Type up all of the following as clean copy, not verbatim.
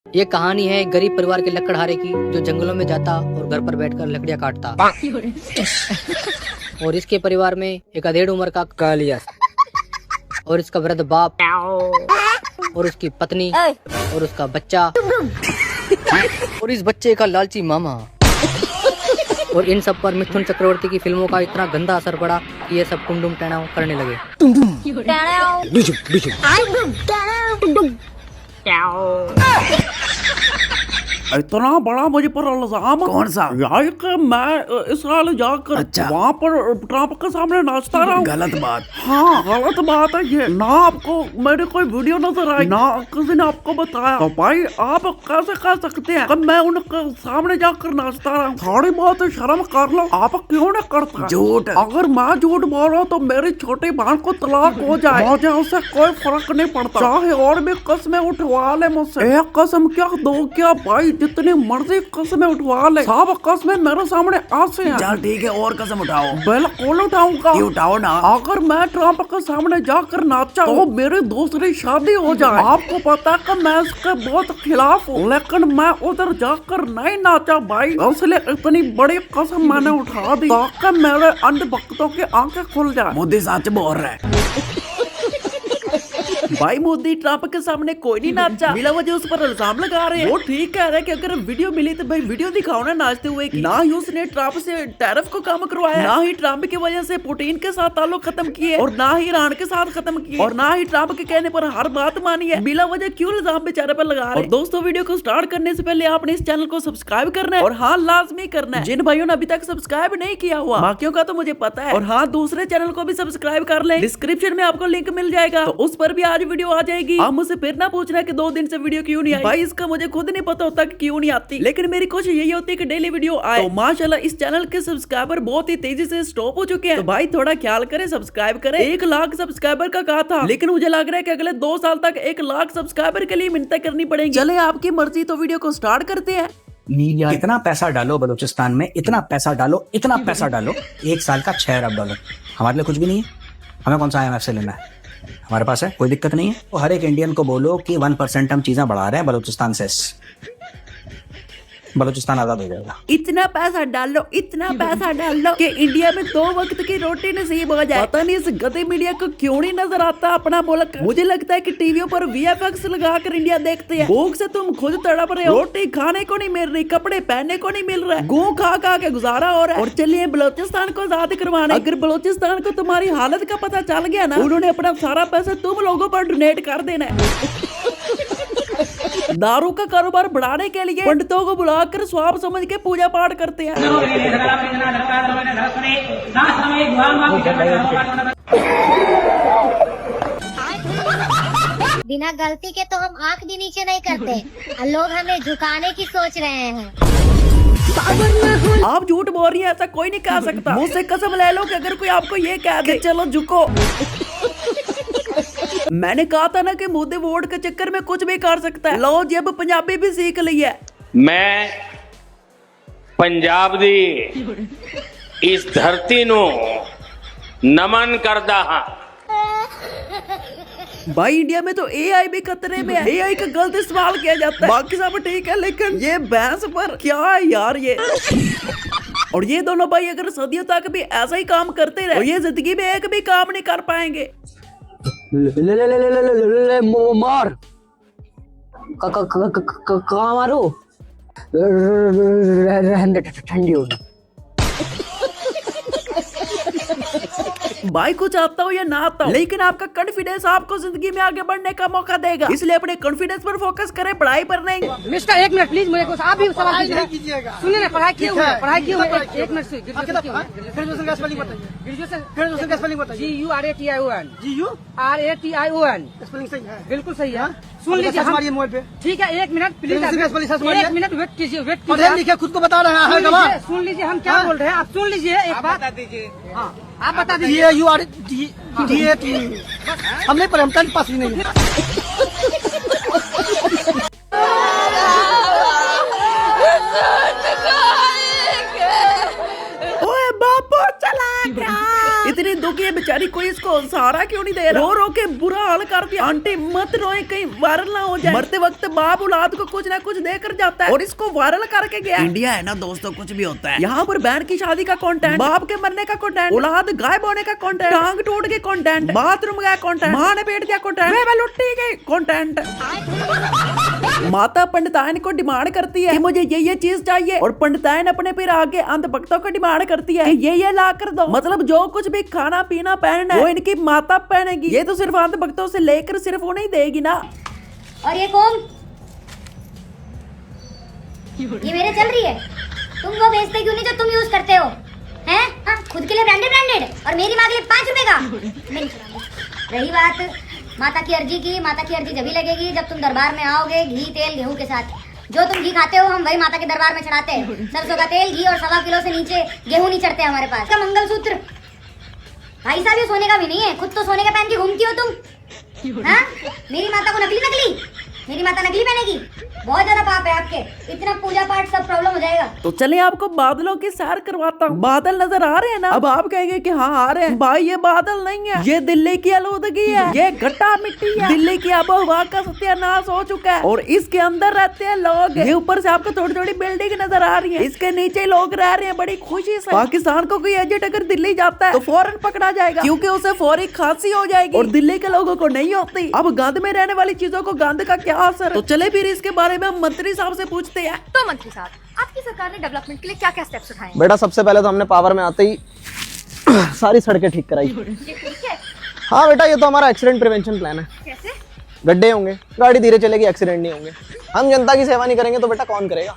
ये कहानी है एक गरीब परिवार के लकड़हारे की जो जंगलों में जाता और घर पर बैठकर लकड़ियां काटता। और इसके परिवार में एक अधेड़ उम्र का कालिया और इसका वृद्ध बाप और उसकी पत्नी और उसका बच्चा और इस बच्चे का लालची मामा। और इन सब पर मिथुन चक्रवर्ती की फिल्मों का इतना गंदा असर पड़ा कि ये सब कुमडुम टैणाव करने लगे। इतना बड़ा मुझे पर इल्जाम कौन सा यार कि मैं इस साल जाकर वहाँ पर ट्रंप के सामने नाचता रहा हूँ। गलत बात। हाँ गलत बात है ये। ना आपको मेरी कोई वीडियो नजर आई ना किसी ने आपको बताया, तो भाई आप कैसे कह सकते हैं कि मैं उनके सामने जाकर नाचता रहा हूँ? थोड़ी बहुत शर्म कर लो। आप क्यों नहीं करता? झूठ। अगर मैं झूठ बोल रहा हूँ तो मेरी छोटी बहन को तलाक हो जाए, मुझे उससे कोई फर्क नहीं पड़ता। चाहे और भी कसमें उठवा ले मुझसे, एक कसम क्या दो क्या भाई, जितनी मर्जी कसमें उठवा ले, सब कसमें मेरे सामने आसे हैं। चल ठीक है और कसम उठाओ। बिल्कुल उठाऊंगा। उठाओ ना। अगर मैं ट्रंप के सामने जाकर नाचा तो मेरी दूसरी शादी हो जाए। आपको पता है कि मैं इसके बहुत खिलाफ हूँ, लेकिन मैं उधर जाकर नहीं नाचा भाई, इसलिए इतनी बड़ी कसम मैंने उठा दी ताकि मेरे अंध भक्तों की आंखें खुल जाए। मोदी सच बोल रहा है। भाई मोदी ट्रंप के सामने कोई नहीं नाचा, बिना वजह उस पर इल्जाम लगा रहे हैं। वो ठीक कह रहे हैं कि अगर वीडियो मिली तो भाई वीडियो दिखाओ ना नाचते हुए। ना ही उसने ट्रंप से टैरिफ को कम करवाया, ना ही ट्रंप की वजह से पुतिन के साथ ताल्लुक खत्म किए, और ना ही ईरान के साथ खत्म किए, और ना ही ट्रंप के कहने पर हर बात मानी है। बिना वजह क्यों इल्जाम बेचारे पर लगा रहे हैं? और दोस्तों वीडियो को स्टार्ट करने से पहले आपने इस चैनल को सब्सक्राइब करना है, और हाँ लाजमी करना है। जिन भाइयों ने अभी तक सब्सक्राइब नहीं किया हुआ, बाकियों का तो मुझे पता है, और हाँ दूसरे चैनल को भी सब्सक्राइब कर ले, डिस्क्रिप्शन में आपको लिंक मिल जाएगा, तो उस पर भी आज वीडियो आ जाएगी। आप मुझसे फिर ना पूछना कि 2 दिन से वीडियो क्यों नहीं आई। भाई इसका मुझे खुद नहीं पता होता कि क्यों नहीं आती, लेकिन मेरी कोशिश यही होती है कि डेली वीडियो आए। तो माशाल्लाह इस चैनल के सब्सक्राइबर बहुत ही तेजी से स्टॉप हो चुके हैं, तो भाई थोड़ा ख्याल करें, सब्सक्राइब करें। 1 लाख सब्सक्राइबर का कहा था, लेकिन मुझे लग रहा है कि अगले 2 साल तक 1 लाख सब्सक्राइबर के लिए मिन्नतें करनी पड़ेगी। चले आपकी मर्जी, तो वीडियो को स्टार्ट करते हैं। इतना पैसा डालो बलूचिस्तान में, इतना पैसा डालो, इतना पैसा डालो, 1 साल का 6 अरब डॉलर। हमारे लिए कुछ भी नहीं है। हमें कौन सा IMF से लेना है? हमारे पास है, कोई दिक्कत नहीं है। तो हर एक इंडियन को बोलो कि 1% हम चीजें बढ़ा रहे हैं बलूचिस्तान से, बलूचिस्तान आजाद हो जाएगा। इतना पैसा डाल लो कि इंडिया में 2 वक्त की रोटी नसीब हो जाए। पता नहीं इस गधे मीडिया को क्यों नहीं नजर आता अपना मुल्क। मुझे लगता है कि टीवियों पर VFX लगाकर इंडिया देखते हैं। भूख से तुम खुद तड़प रहे हो, रोटी खाने को नहीं मिल रही, कपड़े पहनने को नहीं मिल रहा है, गू खा खा के गुजारा हो रहा है। और चलिए बलोचिस्तान को आजाद करवाना। अगर बलोचिस्तान को तुम्हारी हालत का पता चल गया ना, उन्होंने अपना सारा पैसा तुम लोगों पर डोनेट कर देना है। दारू का कारोबार बढ़ाने के लिए पंडितों को बुलाकर स्वाब समझ के पूजा पाठ करते हैं। बिना गलती के तो हम आंख भी नीचे नहीं करते, और लोग हमें झुकाने की सोच रहे हैं। आप झूठ बोल रही है, ऐसा कोई नहीं कह सकता। मुझसे कसम ले लो कि अगर कोई आपको ये कह दे चलो झुको। मैंने कहा था ना कि मोदी वोट के चक्कर में कुछ भी कर सकता है। लो जी अब पंजाबी भी सीख ली है। मैं पंजाब दी इस धरती नु नमन करदा हां। भाई इंडिया में तो AI भी खतरे में है। AI का गलत इस्तेमाल किया जाता है। बाकी सब ठीक है, लेकिन ये भैंस पर क्या है यार ये। और ये दोनों भाई अगर सदियों तक भी ऐसा ही काम करते रहे, तो ये जिंदगी में एक भी काम नहीं कर पाएंगे। मार कहाँ मारो, ठंडी होगी। भाई कुछ आता हो या ना आता हो, लेकिन आपका कॉन्फिडेंस आपको जिंदगी में आगे बढ़ने का मौका देगा, इसलिए अपने कॉन्फिडेंस पर फोकस करें, पढ़ाई पर नहीं। मिस्टर 1 मिनट प्लीज, मुझे कुछ आप भी सवाल कीजिएगा। सुनिए ना, पढ़ाई क्यों है? पढ़ाई क्यों है? 1 मिनट से ग्रेजुएशन का स्पेलिंग बताइए। ग्रेजुएशन का स्पेलिंग बताइए। GURATION। GURATION स्पेलिंग सही है? बिल्कुल सही है। सुन लीजिए हमारे मोबाइल पे। ठीक है 1 मिनट प्लीज, 1 मिनट वेट कीजिए, वेट कीजिए। पढ़े लिखे खुद को बता रहे हैं। सुन लीजिए हम क्या बोल रहे हैं, आप सुन लीजिए एक बात बता दीजिए। हाँ आप बता दीजिए। हम नहीं पढ़े, हम 10th पास ही नहीं है। ओए बापू चला क्या? इतनी बच्चों की ये बेचारी कोई इसको सहारा क्यों नहीं दे रहा। रो रो के बुरा हाल कर दिया। आंटी मत रोए, कहीं वायरल ना हो जाए। मरते वक्त बाप औलाद को कुछ ना कुछ देकर जाता है और इसको वायरल करके गया। इंडिया है ना दोस्तों, कुछ भी होता है। यहाँ पर बहन की शादी का कंटेंट, बाप के मरने का कंटेंट, औलाद गायब होने का कंटेंट, टांग टूट के कंटेंट, बाथरूम गया कंटेंट, माँ ने पेट दिया कंटेंट, लुट्टी के कंटेंट। माता पंडिताइन को डिमांड करती है कि मुझे ये चीज चाहिए और पंडिताइन अपने फिर आगे अंध भक्तों को डिमांड करती है कि ये ला कर दो। मतलब जो कुछ भी खाना पीना पहनना है वो इनकी माता पहनेगी। ये तो सिर्फ अंध भक्तों से लेकर सिर्फ वो नहीं देगी ना। और ये कौन, ये मेरे चल रही है, तुम वो बेचते क्यों नहीं जो तुम यूज करते हो हैं? हाँ, खुद के लिए ब्रांडेड और मेरी माँ के लिए 5 रुपए का नहीं चुराऊंगी। रही बात माता की अर्जी की, माता की अर्जी जभी लगेगी जब तुम दरबार में आओगे घी तेल गेहूं के साथ। जो तुम घी खाते हो हम वही माता के दरबार में चढ़ाते हैं। सरसों का तेल, घी और 1.25 किलो से नीचे गेहूं नहीं चढ़ते हमारे पास। का मंगलसूत्र भाई साहब ये सोने का भी नहीं है, खुद तो सोने का पहन के घूमती हो तुम। हाँ? मेरी माता को नकली, मेरी माता नकली पहनेगी? बहुत ज्यादा पाप है आपके, इतना पूजा पाठ सब प्रॉब्लम हो जाएगा। तो चले आपको बादलों की सैर करवाता हूँ। बादल नजर आ रहे हैं ना? अब आप कहेंगे कि हाँ आ रहे हैं। भाई ये बादल नहीं है, ये दिल्ली की आलूदगी है, ये घट्टा मिट्टी है। दिल्ली की आबोहवा का सत्यानाश हो चुका है और इसके अंदर रहते हैं लोग। ये ऊपर से आपको थोड़ी थोड़ी बिल्डिंग नजर आ रही है, इसके नीचे लोग रह रहे हैं बड़ी खुशी से। पाकिस्तान को कोई एजेंट अगर दिल्ली जाता है तो फौरन पकड़ा जाएगा, क्योंकि उसे फौरी खांसी हो जाएगी और दिल्ली के लोगों को नहीं होती। अब गंद में रहने वाली चीजों को गंद का क्या असर। तो चले फिर इसके बारे में हम मंत्री साहब से पूछते हैं। तो मंत्री साहब, आपकी सरकार ने डेवलपमेंट के लिए क्या क्या स्टेप्स उठाए हैं? बेटा सबसे पहले तो हमने पावर में आते ही सारी सड़कें ठीक कराई। ये ठीक है? हाँ बेटा, ये तो हमारा एक्सीडेंट प्रिवेंशन प्लान है। कैसे? गड्ढे होंगे, गाड़ी धीरे चलेगी, एक्सीडेंट नहीं होंगे। हम जनता की सेवा नहीं करेंगे तो बेटा कौन करेगा।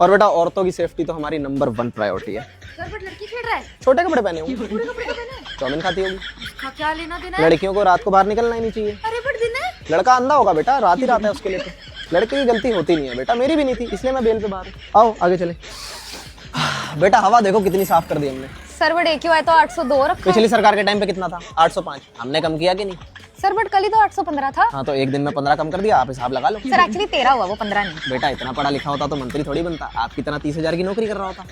और बेटा औरतों की सेफ्टी तो हमारी नंबर 1 प्रायोरिटी है। सर बट लड़की खेल रहा है, छोटे कपड़े पहने होंगे, पूरे कपड़े तो पहने हैं। चाउमीन खाती होगी। उसका क्या लेना देना है? लड़कियों को रात को बाहर निकलना ही नहीं चाहिए। अरे बट दिन है। लड़का अंधा होगा बेटा, रात ही रात है उसके लिए। तो लड़के की गलती होती नहीं है बेटा, मेरी भी नहीं थी, इसलिए मैं बेल पे बाहर हूं। आओ आगे चले। बेटा हवा देखो कितनी साफ कर दी हमने। सर बट AQI तो 802 रखा है। पिछली सरकार के टाइम पे कितना था? 805। हमने कम किया कि नहीं? सर बट कल ही तो 815 था। हाँ तो एक दिन में 15 कम कर दिया, आप हिसाब लगा लो। सर एक्चुअली 13 हुआ, वो 15 नहीं। बेटा इतना पढ़ा लिखा होता तो मंत्री थोड़ी बनता, आपकी तरह 30,000 की नौकरी कर रहा होता।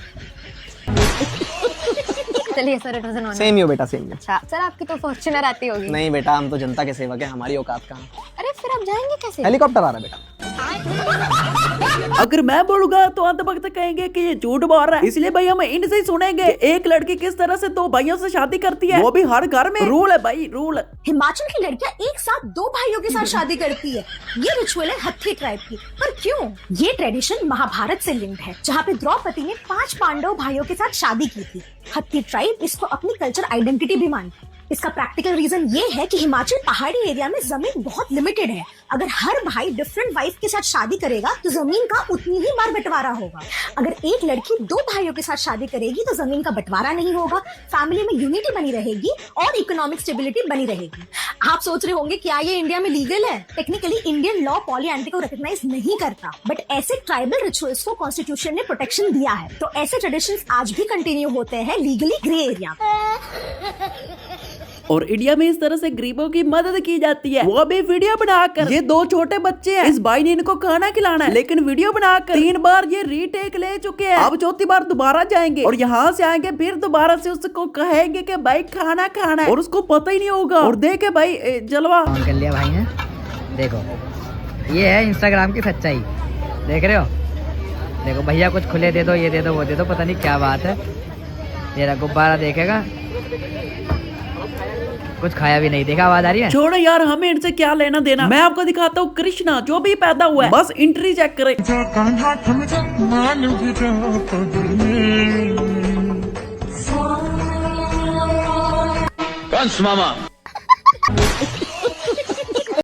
चलिए sir, it was an honour. Same ही हो बेटा, सेम ही। अच्छा सर, आपकी तो फॉर्च्यूनर आती होगी। नहीं बेटा, हम तो जनता के सेवक है, हमारी औकात कहाँ। अरे फिर आप जाएंगे कैसे? हेलीकॉप्टर आ रहा है बेटा। अगर मैं बोलूंगा तो अंत वक्त कहेंगे कि ये झूठ बोल रहा है, इसलिए भाई हम इनसे ही सुनेंगे। एक लड़की किस तरह से 2 भाइयों से शादी करती है, वो भी हर घर में। रूल है भाई, रूल। हिमाचल की लड़कियां एक साथ 2 भाइयों के साथ शादी करती है। ये रिचुअल है हत्थी ट्राइब की। पर क्यों? ये ट्रेडिशन महाभारत से लिंक्ड है, जहाँ पे द्रौपदी ने 5 पांडव भाइयों के साथ शादी की थी। हत्थी ट्राइब इसको अपनी कल्चर आइडेंटिटी भी मानती है। इसका प्रैक्टिकल रीजन ये है कि हिमाचल पहाड़ी एरिया में जमीन बहुत लिमिटेड है। अगर हर भाई डिफरेंट वाइफ के साथ शादी करेगा तो जमीन का उतनी ही बार बंटवारा होगा। अगर एक लड़की 2 भाइयों के साथ शादी करेगी तो जमीन का बंटवारा नहीं होगा, फैमिली में यूनिटी बनी रहेगी और इकोनॉमिक स्टेबिलिटी बनी रहेगी। आप सोच रहे होंगे क्या ये इंडिया में लीगल है? टेक्निकली इंडियन लॉ पॉलीएंड्री को रिकॉग्नाइज नहीं करता, बट ऐसे ट्राइबल रिचुअल्स को कॉन्स्टिट्यूशन ने प्रोटेक्शन दिया है। तो ऐसे ट्रेडिशंस आज भी कंटिन्यू होते हैं लीगली ग्रे एरिया में। और इंडिया में इस तरह से गरीबों की मदद की जाती है, वो भी वीडियो बनाकर। ये 2 छोटे बच्चे हैं, इस भाई ने इनको खाना खिलाना है, लेकिन वीडियो बनाकर 3 बार ये रीटेक ले चुके हैं। अब 4थी बार दोबारा जाएंगे और यहाँ से आएंगे, फिर दोबारा से उसको कहेंगे कि भाई खाना खाना है और उसको पता ही नहीं होगा। और देखे भाई जलवा कर लिया भाई ने। देखो ये है इंस्टाग्राम की सच्चाई, देख रहे हो? देखो भैया कुछ खुले दे दो, ये दे दो, वो दे दो, पता नहीं क्या बात है। तेरा गुब्बारा देखेगा, कुछ खाया भी नहीं, देखा आवाज आ रही है। छोड़ो यार, हमें इनसे क्या लेना देना। मैं आपको दिखाता हूँ कृष्णा, जो भी पैदा हुआ है बस एंट्री चेक करे। कंस मामा